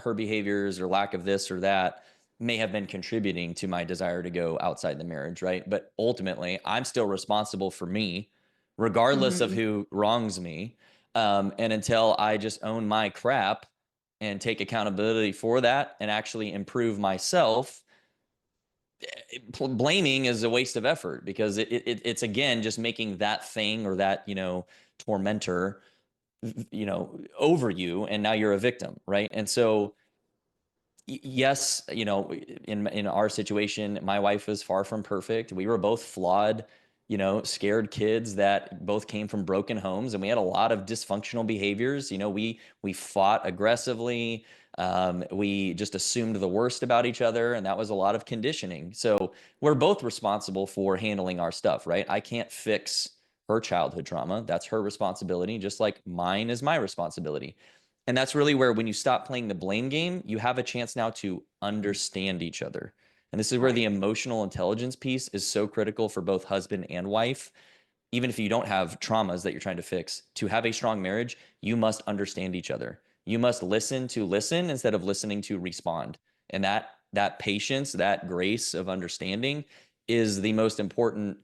her behaviors or lack of this or that may have been contributing to my desire to go outside the marriage, right? But ultimately, I'm still responsible for me, regardless of Mhm. who wrongs me. And until I just own my crap and take accountability for that and actually improve myself, blaming is a waste of effort because it's again just making that thing or that tormentor over you, and now you're a victim, right? And so yes, in our situation, my wife was far from perfect. We were both flawed, scared kids that both came from broken homes, and we had a lot of dysfunctional behaviors. We fought aggressively. We just assumed the worst about each other, and that was a lot of conditioning. So we're both responsible for handling our stuff, right? I can't fix her childhood trauma. That's her responsibility, just like mine is my responsibility. And that's really where, when you stop playing the blame game, you have a chance now to understand each other. And this is where the Right. emotional intelligence piece is so critical for both husband and wife. Even if you don't have traumas that you're trying to fix, to have a strong marriage, you must understand each other. You must listen to listen instead of listening to respond. And that patience, that grace of understanding is the most important,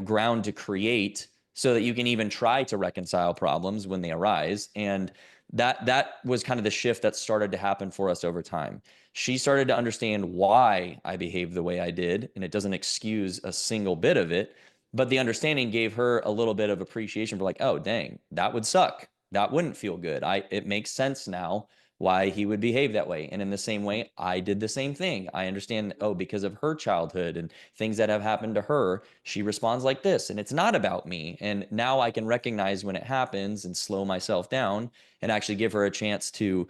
ground to create so that you can even try to reconcile problems when they arise. And that was kind of the shift that started to happen for us over time. She started to understand why I behaved the way I did, and it doesn't excuse a single bit of it, but the understanding gave her a little bit of appreciation for, like, oh dang, that would suck, that wouldn't feel good. It makes sense now why he would behave that way. And in the same way, I did the same thing. I understand, oh, because of her childhood and things that have happened to her, she responds like this, and it's not about me. And now I can recognize when it happens and slow myself down and actually give her a chance to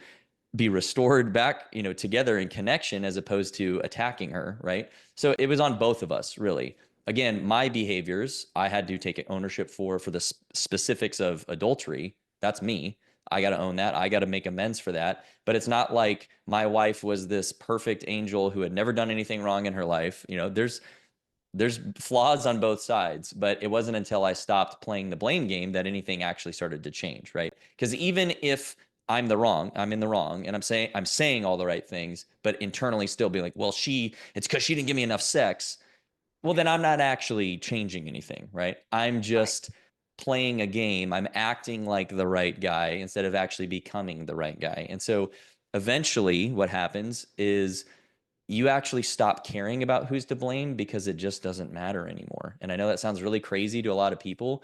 be restored back, together in connection, as opposed to attacking her, right? So it was on both of us, really. Again, my behaviors, I had to take ownership for the specifics of adultery. That's me. I got to own that. I got to make amends for that. But it's not like my wife was this perfect angel who had never done anything wrong in her life. There's flaws on both sides, but it wasn't until I stopped playing the blame game that anything actually started to change, right? Because even if I'm in the wrong, and I'm saying all the right things, but internally still be like, well, it's because she didn't give me enough sex. Well, then I'm not actually changing anything, right? I'm Right. just playing a game. I'm acting like the right guy instead of actually becoming the right guy. And so eventually what happens is you actually stop caring about who's to blame because it just doesn't matter anymore. And I know that sounds really crazy to a lot of people,